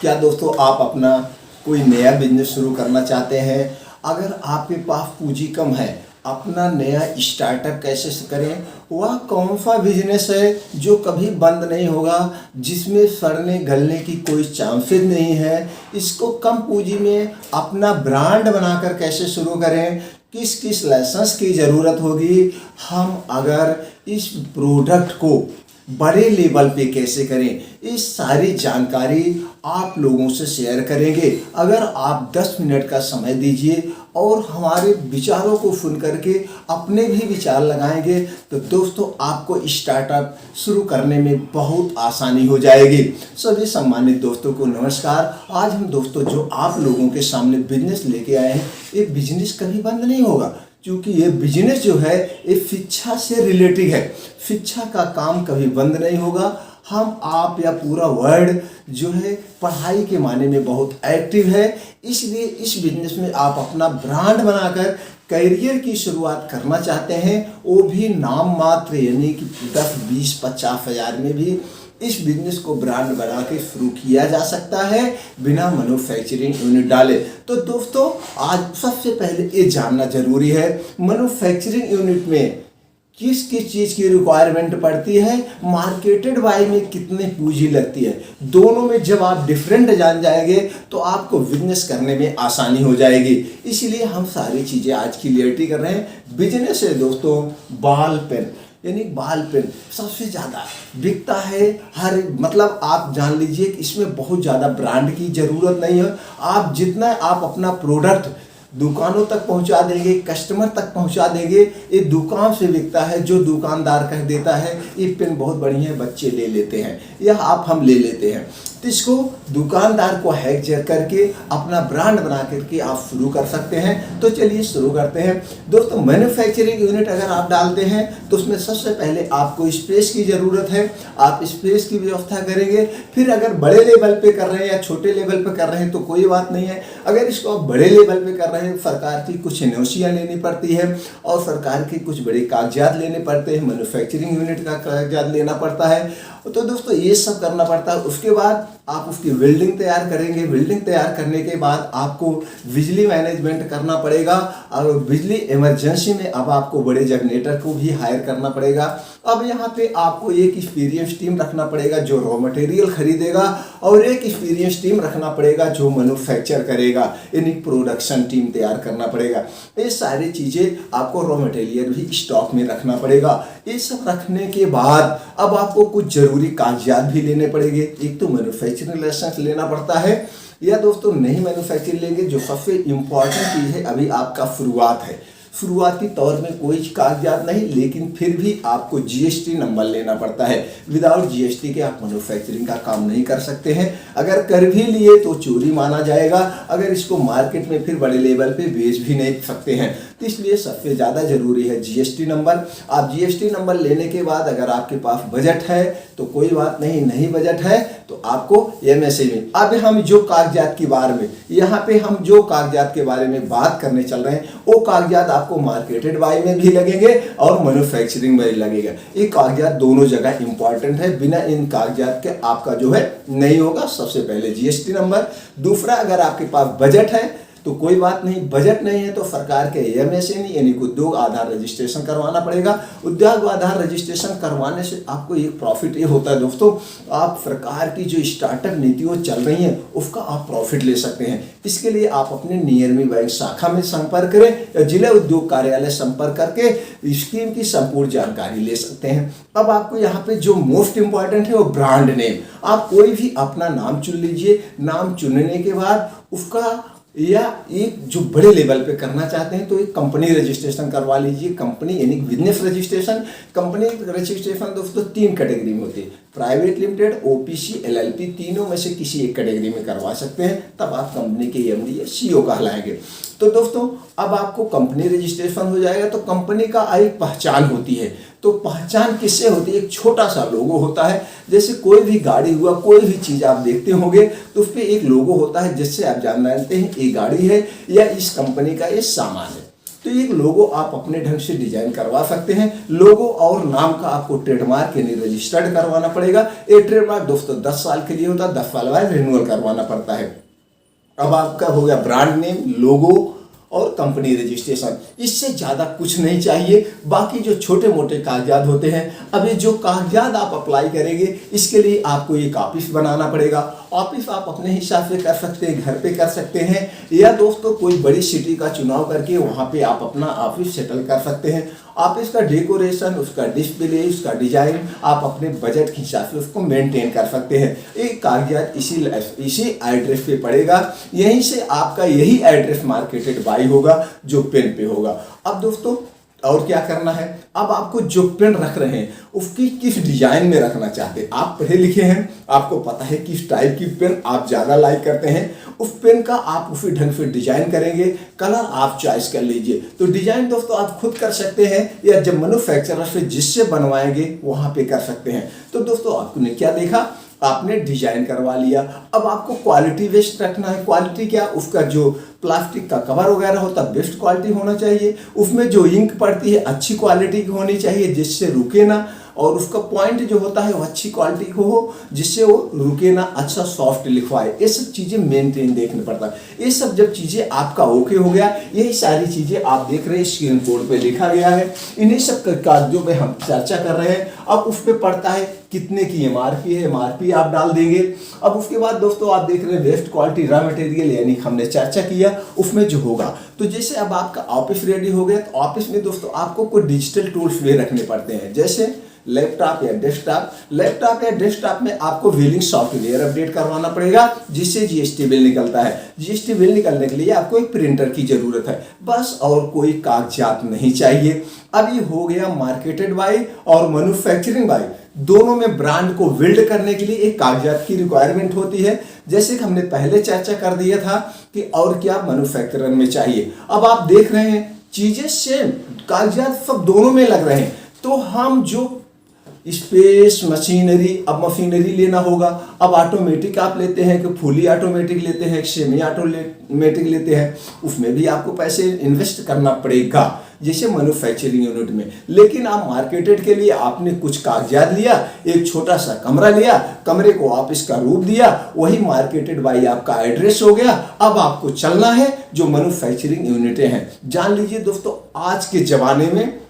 क्या दोस्तों आप अपना कोई नया बिजनेस शुरू करना चाहते हैं? अगर आपके पास पूंजी कम है, अपना नया स्टार्टअप कैसे करें? वह कौन सा बिजनेस है जो कभी बंद नहीं होगा, जिसमें सड़ने गलने की कोई चांसेस नहीं है? इसको कम पूंजी में अपना ब्रांड बनाकर कैसे शुरू करें? किस किस लाइसेंस की ज़रूरत होगी? हम अगर इस प्रोडक्ट को बड़े लेवल पे कैसे करें, इस सारी जानकारी आप लोगों से शेयर करेंगे। अगर आप 10 मिनट का समय दीजिए और हमारे विचारों को सुन करके अपने भी विचार लगाएंगे तो दोस्तों आपको स्टार्टअप शुरू करने में बहुत आसानी हो जाएगी। सभी सम्मानित दोस्तों को नमस्कार। आज हम दोस्तों जो आप लोगों के सामने बिजनेस लेके आए हैं, ये बिजनेस कभी बंद नहीं होगा, क्योंकि ये बिजनेस जो है ये शिक्षा से रिलेटेड है। शिक्षा का काम कभी बंद नहीं होगा। हम आप या पूरा वर्ल्ड जो है पढ़ाई के माने में बहुत एक्टिव है, इसलिए इस बिजनेस में आप अपना ब्रांड बनाकर करियर की शुरुआत करना चाहते हैं, वो भी नाम मात्र यानी कि 10, 20, 50 हज़ार में भी इस बिजनेस को ब्रांड बना के शुरू किया जा सकता है बिना मैन्युफैक्चरिंग यूनिट डाले। तो दोस्तों आज सबसे पहले ये जानना जरूरी है, मैन्युफैक्चरिंग यूनिट में किस किस चीज़ की रिक्वायरमेंट पड़ती है, मार्केटेड बाय में कितनी पूंजी लगती है। दोनों में जब आप डिफरेंट जान जाएंगे तो आपको बिजनेस करने में आसानी हो जाएगी। इसलिए हम सारी चीज़ें आज क्लियरिटी कर रहे हैं। बिजनेस है दोस्तों बॉल पेन, यानी बॉल पेन सबसे ज़्यादा बिकता है। हर मतलब आप जान लीजिए कि इसमें बहुत ज़्यादा ब्रांड की ज़रूरत नहीं है। आप जितना आप अपना प्रोडक्ट दुकानों तक पहुंचा देंगे, कस्टमर तक पहुंचा देंगे, ये दुकान से बिकता है। जो दुकानदार कह देता है ये पेन बहुत बढ़िया है, बच्चे ले लेते हैं या आप हम ले लेते हैं, तो इसको दुकानदार को हैक करके अपना ब्रांड बना करके आप शुरू कर सकते हैं। तो चलिए शुरू करते हैं दोस्तों। मैन्युफैक्चरिंग यूनिट अगर आप डालते हैं तो उसमें सबसे पहले आपको स्पेस की ज़रूरत है। आप स्पेस की व्यवस्था करेंगे। फिर अगर बड़े लेवल पे कर रहे हैं या छोटे लेवल पे कर रहे हैं तो कोई बात नहीं है। अगर इसको आप बड़े लेवल पे कर रहे हैं, सरकार की कुछ एनओसियाँ लेनी पड़ती है और सरकार के कुछ बड़े कागजात लेने पड़ते हैं, मैन्युफैक्चरिंग यूनिट का कागजात लेना पड़ता है। तो दोस्तों ये सब करना पड़ता है। उसके बाद आप उसकी बिल्डिंग तैयार करेंगे। बिल्डिंग तैयार करने के बाद आपको बिजली मैनेजमेंट करना पड़ेगा और बिजली इमरजेंसी में अब आपको बड़े जनरेटर को भी हायर करना पड़ेगा। अब यहाँ पे आपको एक एक्सपीरियंस टीम रखना पड़ेगा जो रॉ मटेरियल खरीदेगा और एक एक्सपीरियंस टीम रखना पड़ेगा जो मैन्युफैक्चर करेगा, यानी प्रोडक्शन टीम तैयार करना पड़ेगा। ये सारी चीज़ें आपको रॉ मटेरियल भी स्टॉक में रखना पड़ेगा। ये सब रखने के बाद अब आपको कुछ जरूरी कागजात भी लेने पड़ेंगे। एक तो मैन्युफैक्चरिंग लाइसेंस लेना पड़ता है, या दोस्तों नहीं मैन्युफैक्चरिंग लेंगे, जो सबसे इम्पॉर्टेंट चीज़ है अभी आपका शुरुआत है, शुरुआती तौर में कोई कागजात नहीं, लेकिन फिर भी आपको जीएसटी नंबर लेना पड़ता है। विदाउट जीएसटी के आप मैन्युफैक्चरिंग का काम नहीं कर सकते हैं। अगर कर भी लिए तो चोरी माना जाएगा। अगर इसको मार्केट में फिर बड़े लेवल पे बेच भी नहीं सकते हैं। तो इसलिए सबसे ज़्यादा ज़रूरी है जीएसटी नंबर। आप जीएसटी नंबर लेने के बाद अगर आपके पास बजट है तो कोई बात नहीं, नहीं बजट है तो आपको एमएसएमई। अब हम जो कागजात के बारे में यहाँ पे हम जो कागजात के बारे में बात करने चल रहे हैं, वो कागजात आपको मार्केटेड बाय में भी लगेंगे और मैन्युफैक्चरिंग में लगेगा। ये कागजात दोनों जगह इंपॉर्टेंट है। बिना इन कागजात के आपका जो है नहीं होगा। सबसे पहले जीएसटी नंबर। दूसरा, अगर आपके पास बजट है तो कोई बात नहीं, बजट नहीं है तो सरकार के एमएसएमई यानी उद्योग आधार रजिस्ट्रेशन करवाना पड़ेगा। उद्योग आधार रजिस्ट्रेशन करवाने से आपको एक प्रॉफिट ये होता है दोस्तों, आप सरकार की जो स्टार्टअप नीतियों चल रही हैं उसका आप प्रॉफिट ले सकते हैं। इसके लिए आप अपने नियरमी बैंक शाखा में संपर्क करें या जिला उद्योग कार्यालय संपर्क करके स्कीम की संपूर्ण जानकारी ले सकते हैं। अब आपको यहाँ पे जो मोस्ट इंपॉर्टेंट है वो ब्रांड नेम। आप कोई भी अपना नाम चुन लीजिए। नाम चुनने के बाद उसका या एक जो बड़े लेवल पे करना चाहते हैं तो एक कंपनी रजिस्ट्रेशन करवा लीजिए। कंपनी यानी बिजनेस रजिस्ट्रेशन। कंपनी रजिस्ट्रेशन दोस्तों 3 कैटेगरी में होती है, प्राइवेट लिमिटेड, ओपीसी, एलएलपी। तीनों में से किसी एक कैटेगरी में करवा सकते हैं, तब आप कंपनी के एमडी या सीईओ कहलाएंगे। तो दोस्तों अब आपको कंपनी रजिस्ट्रेशन हो जाएगा तो कंपनी का एक पहचान होती है। तो पहचान किससे होती है? एक छोटा सा लोगो होता है। जैसे कोई भी गाड़ी हुआ, कोई भी चीज़ आप देखते होंगे तो उस पर एक लोगो होता है जिससे आप जानते हैं ये गाड़ी है या इस कंपनी का ये सामान है। तो एक लोगो आप अपने ढंग से डिजाइन करवा सकते हैं। लोगो और नाम का आपको ट्रेडमार्क यानी रजिस्टर्ड करवाना पड़ेगा। ये ट्रेडमार्क दोस्तों 10 साल के लिए होता है, 10 साल बाद रिन्यूअल करवाना पड़ता है। अब आपका हो गया ब्रांड नेम, लोगो और कंपनी रजिस्ट्रेशन, इससे ज़्यादा कुछ नहीं चाहिए। बाकी जो छोटे मोटे कागजात होते हैं, अभी जो कागजात आप अप्लाई करेंगे इसके लिए आपको एक ऑफिस बनाना पड़ेगा। ऑफिस आप अपने हिसाब से कर सकते हैं, घर पे कर सकते हैं, या दोस्तों कोई बड़ी सिटी का चुनाव करके वहाँ पे आप अपना ऑफिस सेटल कर सकते हैं। ऑफिस का डेकोरेशन, उसका डिस्प्ले, उसका डिजाइन आप अपने बजट के हिसाब से उसको मेंटेन कर सकते हैं। एक कागजात इसी एड्रेस पे पड़ेगा, यहीं से आपका यही एड्रेस मार्केटेड बाई होगा जो पेन पे होगा। अब दोस्तों और क्या करना है, अब आपको जो पेन रख रहे हैं उसकी किस डिजाइन में रखना चाहते हैं। आप पढ़े लिखे हैं, आपको पता है किस टाइप की पेन आप ज़्यादा लाइक करते हैं, उस पेन का आप उसी ढंग से डिजाइन करेंगे। कलर आप चॉइस कर लीजिए। तो डिजाइन दोस्तों आप खुद कर सकते हैं या जब मैन्युफैक्चरर से जिससे बनवाएंगे वहाँ पे कर सकते हैं। तो दोस्तों आपने क्या देखा, आपने डिजाइन करवा लिया। अब आपको क्वालिटी बेस्ड रखना है। क्वालिटी क्या, उसका जो प्लास्टिक का कवर वगैरह होता है बेस्ट क्वालिटी होना चाहिए। उसमें जो इंक पड़ती है अच्छी क्वालिटी की होनी चाहिए जिससे रुके ना, और उसका पॉइंट जो होता है वो अच्छी क्वालिटी को हो जिससे वो रुके ना, अच्छा सॉफ्ट लिखवाए। ये सब चीज़ें मेंटेन देखना पड़ता है। ये सब जब चीज़ें आपका ओके हो गया, यही सारी चीज़ें आप देख रहे हैं स्क्रीन बोर्ड पे लिखा गया है। इन्हीं सब कागजों पे हम चर्चा कर रहे हैं। अब उस पर पड़ता है कितने की एमआरपी है, एमआरपी आप डाल देंगे। अब उसके बाद दोस्तों आप देख रहे हैं बेस्ट क्वालिटी रॉ मटेरियल, यानी हमने चर्चा किया उसमें जो होगा। तो जैसे अब आपका ऑफिस रेडी हो गया, तो ऑफिस में दोस्तों आपको कुछ डिजिटल टूल्स भी रखने पड़ते हैं, जैसे लैपटॉप या डेस्कटॉप। लैपटॉप या डेस्कटॉप में आपको बिलिंग सॉफ्टवेयर अपडेट करवाना पड़ेगा जिससे जीएसटी बिल निकलता है। जीएसटी बिल निकलने के लिए आपको एक प्रिंटर की जरूरत है, बस और कोई कागजात नहीं चाहिए। अब ये हो गया मार्केटेड बाय और मैन्युफैक्चरिंग बाय, दोनों में ब्रांड को बिल्ड करने के लिए एक कागजात की रिक्वायरमेंट होती है। जैसे कि हमने पहले चर्चा कर दिया था कि और क्या मैन्युफैक्चरर में चाहिए। अब आप देख रहे हैं चीजें सेम, कागजात सब दोनों में लग रहे हैं। तो हम जो स्पेस मशीनरी, अब मशीनरी लेना होगा। अब ऑटोमेटिक आप लेते हैं कि फुली ऑटोमेटिक लेते हैं, सेमी ऑटोमेटिक लेते हैं, उसमें भी आपको पैसे इन्वेस्ट करना पड़ेगा जैसे मैन्युफैक्चरिंग यूनिट में। लेकिन आप मार्केटेड के लिए आपने कुछ कागजात लिया, एक छोटा सा कमरा लिया, कमरे को आप इसका रूप दिया, वही मार्केटेड बाई आपका एड्रेस हो गया। अब आपको चलना है जो मैन्युफैक्चरिंग यूनिटें हैं। जान लीजिए दोस्तों आज के जमाने में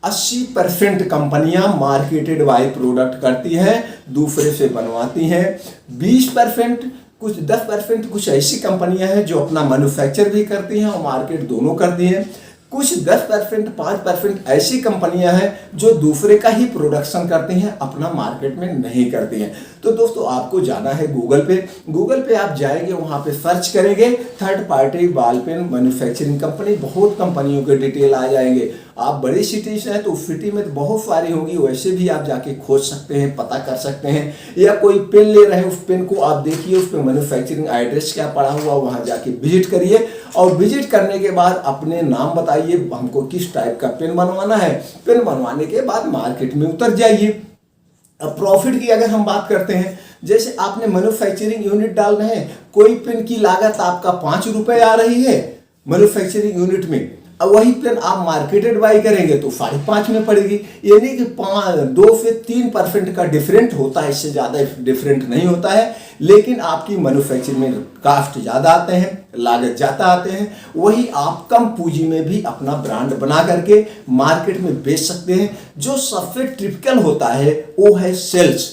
80% कंपनियां मार्केटेड बाय प्रोडक्ट करती हैं, दूसरे से बनवाती हैं। 20% कुछ 10% कुछ ऐसी कंपनियां हैं जो अपना मैन्युफैक्चर भी करती हैं और मार्केट दोनों करती हैं। कुछ 10% 5% ऐसी कंपनियां हैं जो दूसरे का ही प्रोडक्शन करती हैं, अपना मार्केट में नहीं करती हैं। तो दोस्तों आपको जाना है गूगल पे। गूगल पे आप जाएंगे, वहां पे सर्च करेंगे third party ball pen manufacturing company, बहुत कंपनियों के डिटेल आ जाएंगे। आप बड़ी सिटी से हैं तो उस सिटी में तो बहुत सारी होगी, वैसे भी आप जाके खोज सकते हैं, पता कर सकते हैं। या कोई पेन ले रहे हैं, उस पेन को आप देखिए उस पर मैन्युफैक्चरिंग एड्रेस क्या पड़ा हुआ, वहां जाके विजिट करिए और विजिट करने के बाद अपने नाम बताइए हमको किस टाइप का पेन बनवाना है। पेन बनवाने के बाद मार्केट में उतर जाइए। अब प्रॉफिट की अगर हम बात करते हैं, जैसे आपने मैन्युफैक्चरिंग यूनिट डाल रहे हैं, कोई पेन की लागत आपका 5 रुपए आ रही है मैन्युफैक्चरिंग यूनिट में, अब वही पेन आप मार्केटेड बाई करेंगे तो 5.5 में पड़ेगी। यानी कि 2 से 3% का डिफरेंट होता है, इससे ज्यादा डिफरेंट नहीं होता है। लेकिन आपकी मैन्युफैक्चरिंग में कास्ट ज्यादा आते हैं, लागत ज्यादा आते हैं, वही आप कम पूंजी में भी अपना ब्रांड बना करके मार्केट में बेच सकते हैं। जो सबसे टिपिकल होता है वो है सेल्स।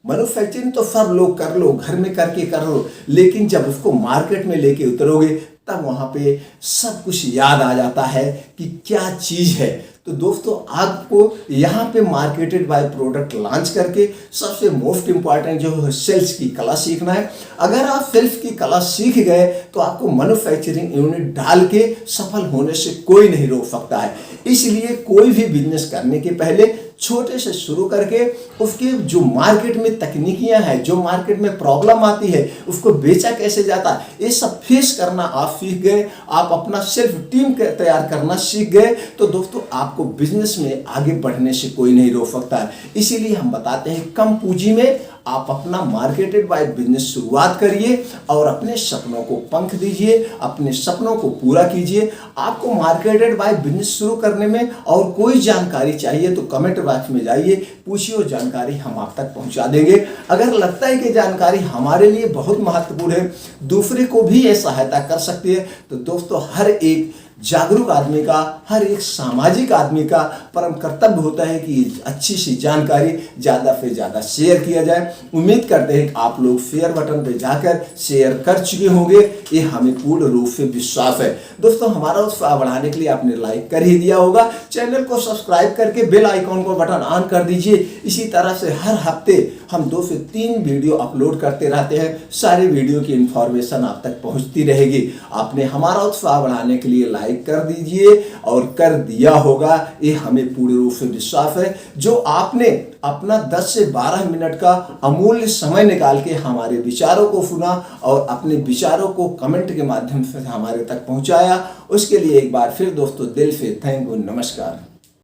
मैन्युफैक्चरिंग तो सब लोग कर लो, घर में करके कर लो, लेकिन जब उसको मार्केट में लेके उतरोगे तब वहां पे सब कुछ याद आ जाता है कि क्या चीज है। तो दोस्तों आपको यहाँ पे मार्केटेड बाय प्रोडक्ट लॉन्च करके सबसे मोस्ट इंपॉर्टेंट जो है सेल्स की कला सीखना है। अगर आप सेल्स की कला सीख गए तो आपको मैन्युफैक्चरिंग यूनिट डाल के सफल होने से कोई नहीं रोक सकता है। इसलिए कोई भी बिजनेस करने के पहले छोटे से शुरू करके उसके जो मार्केट में तकनीकियां हैं, जो मार्केट में प्रॉब्लम आती है, उसको बेचा कैसे जाता है, ये सब फेस करना आप सीख गए, आप अपना सेल्फ टीम तैयार करना सीख गए, तो दोस्तों आपको बिजनेस में आगे बढ़ने से कोई नहीं रोक सकता है। इसीलिए हम बताते हैं कम पूंजी में आप अपना मार्केटेड बाय बिजनेस शुरुआत करिए और अपने सपनों को पंख दीजिए, अपने सपनों को पूरा कीजिए। आपको मार्केटेड बाय बिजनेस शुरू करने में और कोई जानकारी चाहिए तो कमेंट बॉक्स में जाइए, पूछिए, वो जानकारी हम आप तक पहुंचा देंगे। अगर लगता है कि जानकारी हमारे लिए बहुत महत्वपूर्ण है, दूसरे को भी ये सहायता कर सकती है, तो दोस्तों हर एक जागरूक आदमी का, हर एक सामाजिक आदमी का परम कर्तव्य होता है कि अच्छी सी जानकारी ज़्यादा से ज़्यादा शेयर किया जाए। उम्मीद करते हैं कि आप लोग शेयर बटन पर जाकर शेयर कर चुके होंगे, ये हमें पूर्ण रूप से विश्वास है। दोस्तों हमारा उत्साह बढ़ाने के लिए आपने लाइक कर ही दिया होगा, चैनल को सब्सक्राइब करके बेल आइकॉन को बटन ऑन कर दीजिए। इसी तरह से हर हफ्ते हम 2 से 3 वीडियो अपलोड करते रहते हैं, सारे वीडियो की इंफॉर्मेशन आप तक पहुंचती रहेगी। आपने हमारा उत्साह बढ़ाने के लिए लाइक कर दीजिए और कर दिया होगा, ये हमें पूर्ण रूप से विश्वास है। जो आपने अपना 10 से 12 मिनट का अमूल्य समय निकाल के हमारे विचारों को सुना और अपने विचारों को कमेंट के माध्यम से हमारे तक पहुंचाया, उसके लिए एक बार फिर दोस्तों दिल से थैंक यू, नमस्कार।